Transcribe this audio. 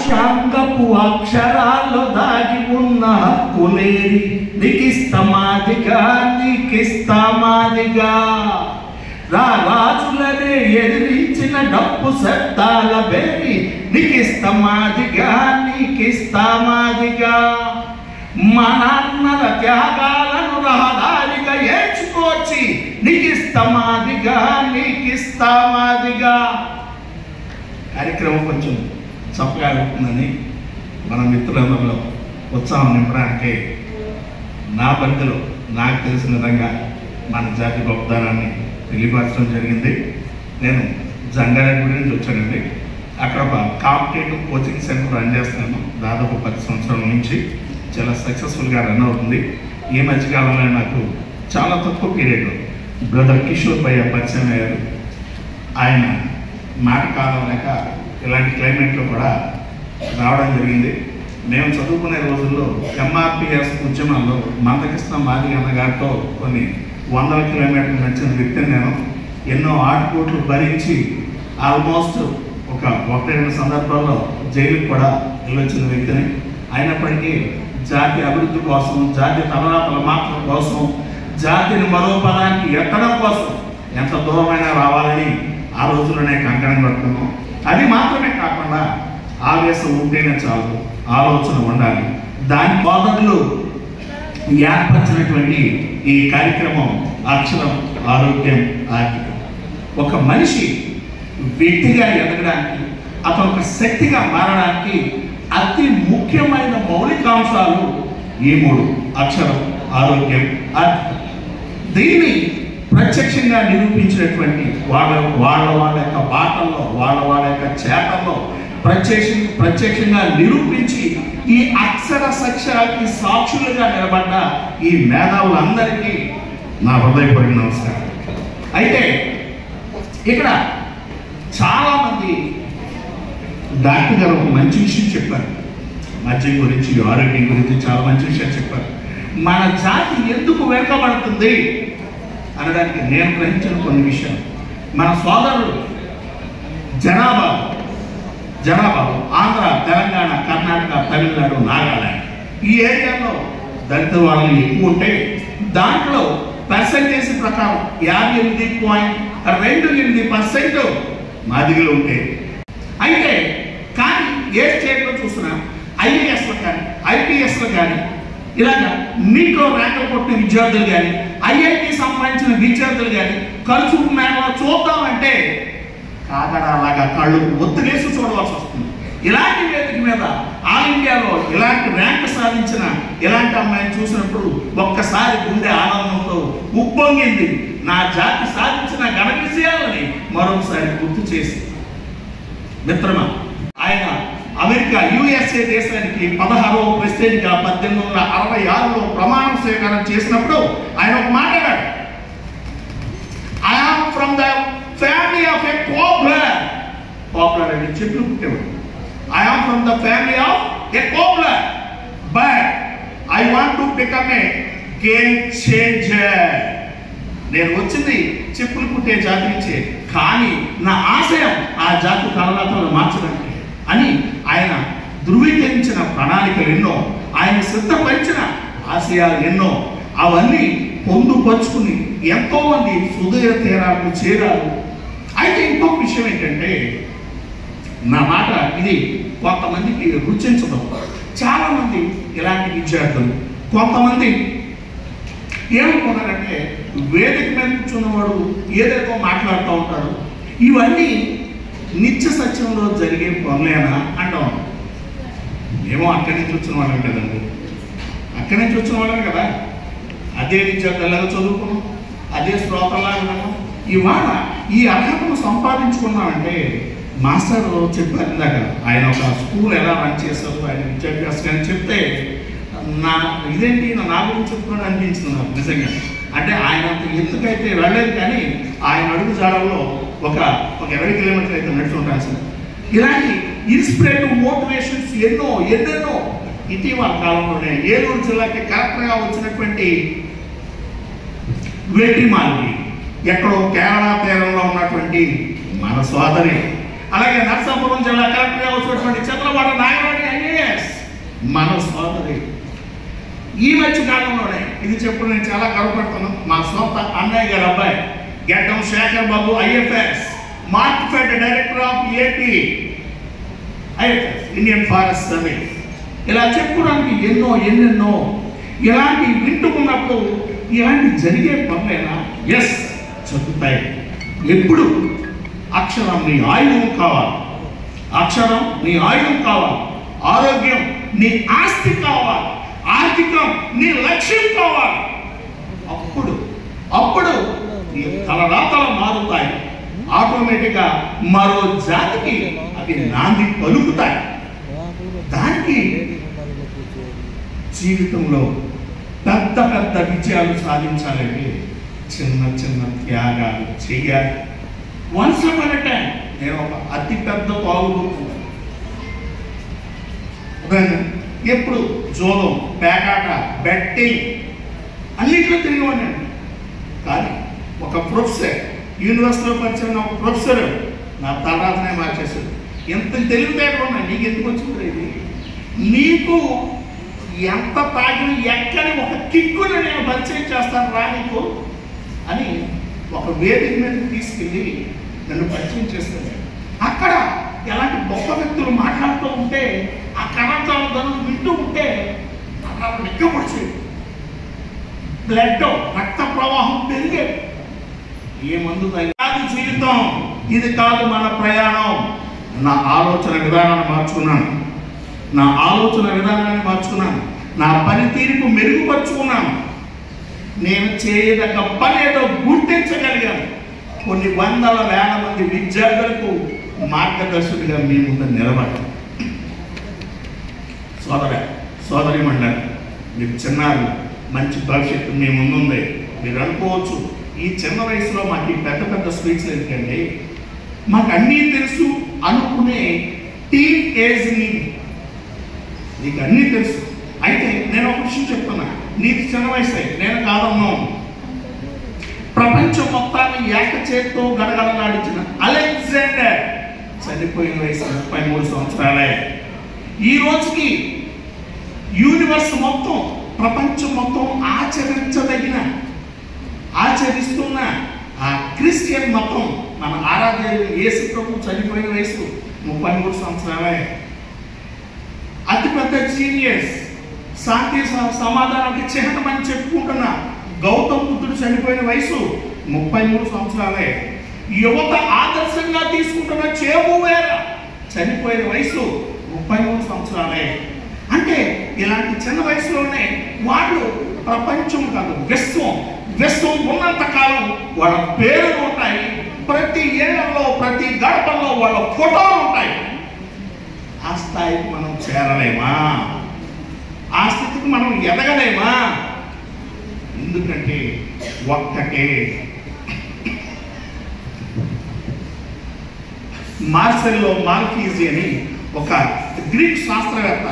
రాజ్యాంగపు అక్షరాల్లో దాగి ఉన్న హక్కులేరి నీకిస్తమాదిగా నీకిస్తమాదిగా రాజులనే ఎదిరించిన డప్పు శబ్దాల బేరి నీకిస్తమాదిగా నీకిస్తమాదిగా మా నాన్నల త్యాగాలను రహదారిగా ఏడ్చుకోచి నీకిస్తమాదిగా నీకిస్తమాదిగా. కార్యక్రమం కొంచెం చక్కగా ఉంటుందని మన మిత్రులందరిలో ఉత్సాహం నింపడానికి నా పరిధిలో నాకు తెలిసిన విధంగా మన జాతి గొప్పతనాన్ని తెలియపరచడం జరిగింది. నేను జంగారెడ్డి నుంచి వచ్చానండి. అక్కడ ఒక కాంపిటేటివ్ కోచింగ్ సెంటర్ రన్ చేస్తున్నాను. దాదాపు 10 సంవత్సరాల నుంచి చాలా సక్సెస్ఫుల్గా రన్ అవుతుంది. ఈ మధ్యకాలంలో నాకు చాలా తక్కువ పీరియడ్లో బ్రదర్ కిషోర్ భయ్య పరిచయం అయ్యారు. ఆయన మాట కాలం లేక ఇలాంటి క్లైమేట్లో కూడా రావడం జరిగింది. మేము చదువుకునే రోజుల్లో ఎంఆర్పిఎస్ ఉద్యమంలో మందకృష్ణ మాదిగ అన్న గారితో కొన్ని 100 కిలోమీటర్లు నడిచిన వ్యక్తిని నేను. ఎన్నో ఆటుపోట్లు భరించి ఆల్మోస్ట్ ఒక 1-2 సందర్భాల్లో జైలుకు కూడా వెళ్ళొచ్చిన వ్యక్తిని. అయినప్పటికీ జాతి అభివృద్ధి కోసం, జాతి తలరాతల మార్పుల కోసం, జాతిని మరో పదానికి ఎక్కడం కోసం ఎంత దూరమైనా రావాలని ఆ రోజుల్లోనే కంకణం కట్టుకున్నాం. అది మాత్రమే కాకుండా ఆవేశం ఉంటేనే చాలు, ఆలోచన ఉండాలి. దాని సోదరులు ఏర్పరిచినటువంటి ఈ కార్యక్రమం అక్షరం ఆరోగ్యం ఆర్థికం. ఒక మనిషి వ్యక్తిగా ఎదగడానికి, అతను ఒక శక్తిగా మారడానికి అతి ముఖ్యమైన మౌలికాంశాలు ఈ 3: అక్షరం అక్షరం, ఆరోగ్యం, ఆర్థికం. దీన్ని ప్రత్యక్షంగా నిరూపించినటువంటి వాళ్ళ యొక్క బాటల్లో, వాళ్ళ యొక్క చేతల్లో ప్రత్యక్షంగా నిరూపించి ఈ అక్షర సాక్ష్యాలకి సాక్షులుగా నిలబడ్డ ఈ మేధావులందరికీ నా హృదయపూర్వక నమస్కారం. అయితే ఇక్కడ చాలామంది డాక్టర్ గారు ఒక మంచి విషయం చెప్పారు. మద్యం గురించి, ఆరోగ్యం గురించి చాలా మంచి విషయాలు చెప్పారు. మన జాతి ఎందుకు వెనుకబడుతుంది అనడానికి నేను గ్రహించిన కొన్ని విషయాలు. మన సోదరులు జనాభాలో ఆంధ్ర, తెలంగాణ, కర్ణాటక, తమిళనాడు, నాగాలాండ్ ఈ ఏరియాలో దళిత వాళ్ళు ఎక్కువ ఉంటే దాంట్లో పర్సంటేజ్ ప్రకారం 58.28% మాదిగలు ఉంటే. అయితే కానీ ఏ స్టేట్లో చూసినా ఐఏఎస్లు కానీ, ఐపీఎస్లు కానీ, ఇలాగా నీట్లో ర్యాంకులు కొట్టిన విద్యార్థులు కానీ, ఐఐటి సంపాదించిన విద్యార్థులు కానీ ఖర్చు మేళలో చూద్దామంటే కాగడాలాగా కళ్ళు ఒత్తిలేసి చూడవలసి వస్తుంది. ఇలాంటి వేదిక మీద ఆల్ ఇండియాలో ఇలాంటి ర్యాంక్ సాధించిన ఇలాంటి అమ్మాయిని చూసినప్పుడు ఒక్కసారి గుండె ఆనందంతో ఉప్పొంగింది. నా జాతి సాధించిన ఘన విజయాలని మరొకసారి గుర్తు చేసి, మిత్రమా, ఆయన అమెరికా యుఎస్ఏ దేశానికి 16వ ప్రెసిడెంట్గా 1866లో ప్రమాణ స్వీకారం చేసినప్పుడు ఆయన ఒక మాట అన్నాడు. I am from the family of a cobbler. Cobbler అని చెట్లు పుట్టేవాడు. I am from the family of a cobbler, but I want to become a game changer. నేను వచ్చింది చెప్పులు పుట్టే జాతి నుంచే, కానీ నా ఆశయం ఆ జాతి తలరాతలను మార్చడానికి అని ఆయన ధృవీకరించిన ప్రణాళికలు ఎన్నో, ఆయన సిద్ధపరిచిన ఆశయాలు ఎన్నో, అవన్నీ పొందుపరుచుకుని ఎంతో మంది సుదూర తీరాలకు చేరారు. అయితే ఇంకొక విషయం ఏంటంటే, నా మాట ఇది కొంతమందికి రుచించదు. చాలామంది ఇలాంటి విద్యార్థులు కొంతమంది ఏమనుకున్నారంటే, వేదిక మీద కూర్చున్నవాడు ఏదేదో మాట్లాడుతూ ఉంటాడు, ఇవన్నీ నిత్య సత్యంలో జరిగే పనులేనా అంటాం. మేము అక్కడి నుంచి వచ్చిన వాళ్ళం కదండి, అక్కడి నుంచి వచ్చిన వాళ్ళం కదా, అదే విద్యార్థులాగా చదువుకున్నాం, అదే శ్రోతలాగా ఉన్నాము. ఇవాళ ఈ అర్హతను సంపాదించుకున్నామంటే, మాస్టర్ చెప్పారు ఇందాక, ఆయన ఒక స్కూల్ ఎలా రన్ చేస్తారు, ఆయన విద్యాభ్యాసం అని చెప్తే ఇదేంటి నా గురించి చెప్తున్నాడు అనిపించింది నాకు నిజంగా. అంటే ఆయన ఎందుకైతే వెళ్ళలేదు, కానీ ఆయన అడుగు జాడలో ఒక 20 కిలోమీటర్లు అయితే నడిచి ఉంటాను సార్. ఇలాంటి ఇన్స్పిరేటివ్ మోటివేషన్స్ ఎన్నెన్నో ఇటీవల కాలంలోనే ఏలూరు జిల్లాకి కలెక్టర్గా వచ్చినటువంటి వేటిమాలి, ఎక్కడో కేరళ తీరంలో ఉన్నటువంటి మన సోదరి, అలాగే నర్సాపురం జిల్లా కలెక్టర్గా వచ్చినటువంటి చంద్రబాబు నాయుడు మన సోదరి. ఈ మధ్య కాలంలోనే ఇది చెప్పు, నేను చాలా గర్వపడుతున్నాను. మా సొంత అన్నయ్య గారు అబ్బాయి Geddam Shekhar Babu IFS market director of AP IFS Indian forest service. ఇలా చెప్పుకోవడానికి ఎన్నెన్నో ఇలాంటి వింటుకున్నప్పుడు ఇలాంటి జరిగే పనులైనా ఎస్ చదువుతాయి. ఎప్పుడు అక్షరం నీ ఆయుధం కావాలి, అక్షరం నీ ఆయుధం కావాలి, ఆరోగ్యం నీ ఆస్తి కావాలి, ఆర్థికం నీ లక్ష్యం కావాలి. అప్పుడు నీ తలరాతలు మారుతాయి. ఆటోమేటిక్గా మరో జాతికి అవి నాంది పలుకుతాయి. దానికి జీవితంలో పెద్ద పెద్ద విజయాలు సాధించాలంటే చిన్న చిన్న త్యాగాలు చేయాలి. వన్స్ అపాన్ ఎ టైం నేను ఒక అతి పెద్ద తాగుబోతున్నాను. ఎప్పుడు జోదం, పేకాట, బెట్టింగ్ అన్నింటిలో తిరిగివాడిని. కానీ ఒక ప్రొఫెసర్, యూనివర్సిటీలో పరిచయం ఒక ప్రొఫెసర్ నా తలరాతనే మార్చేశాడు. ఎంత తెలివితేటలు ఉన్నాయి, నీకు ఎందుకు వచ్చింది ఇది? నీకు ఎంత తాగిన ఎక్కడి ఒక కిక్కుని నేను పరిచయం చేస్తాను రా నీకు అని ఒక వేదిక మీద తీసుకెళ్ళి నన్ను పరిచయం చేస్తాను. అక్కడ ఎలాంటి గొప్ప వ్యక్తులు మాట్లాడుతూ ఉంటే ఆ కణాలను వింటూ ఉంటే అక్కడ లెక్కపడిచేది. బ్లడ్ రక్త ప్రవాహం పెరిగేది. ఏ మందు కాదు జీవితం, ఇది కాదు మన ప్రయాణం. నా ఆలోచన విధానాన్ని మార్చుకున్నాను, నా పనితీరుకు మెరుగుపరుచుకున్నాను. నేను చేయదగ్గ పని ఏదో గుర్తించగలిగాను. కొన్ని వందల వేల మంది విద్యార్థులకు మార్గదర్శకుడిగా మీ ముందు నిలబడ్డాను. సోదరి మండలి, మీరు చిన్నారు, మంచి భవిష్యత్తు మీ ముందుంది. మీరు అనుకోవచ్చు ఈ చిన్న వయసులో మాకు ఈ పెద్ద పెద్ద స్పీచ్లు ఎందుకండి, మాకు అన్నీ తెలుసు అనుకునే టీన్ ఏజ్ నీకు అన్నీ తెలుసు. అయితే నేను ఒక విషయం చెప్తున్నా, నీకు చిన్న వయసు నేను కాదన్నాను. ప్రపంచం మొత్తాన్ని ఏకచేత్తో గడగడలాడించిన అలెగ్జాండర్ చనిపోయిన వయసు 33 సంవత్సరాలే. ఈ రోజుకి యూనివర్స్ మొత్తం, ప్రపంచం మొత్తం ఆచరిస్తున్న ఆ క్రిస్టియన్ మతం, మన ఆరాధ్య యేసు ప్రభు చనిపోయిన వయసు 33 సంవత్సరాలే. అతిపెద్ద జీనియస్, శాంతి సమాధానానికి చిహ్నమని చెప్పుకుంటున్న గౌతమ్ బుద్ధుడు చనిపోయిన వయసు 33 సంవత్సరాలే. యువత ఆదర్శంగా తీసుకుంటున్న చేబువేర చనిపోయిన వయసు 33 సంవత్సరాలే. అంటే ఇలాంటి చిన్న వయసులోనే వాళ్ళు ప్రపంచం కాదు, విశ్వం ఉన్నంత కాలం వాళ్ళ పేర్లు ఉంటాయి. ప్రతి ఏళ్లలో, ప్రతి గడపల్లో వాళ్ళ ఫోటోలు ఉంటాయి. ఆ స్థాయికి మనం చేరలేమా? ఆ స్థితికి మనం ఎదగలేమా? ఎందుకంటే ఒక్కటే, మార్సెల్లో మార్కీజీ అని ఒక గ్రీక్ శాస్త్రవేత్త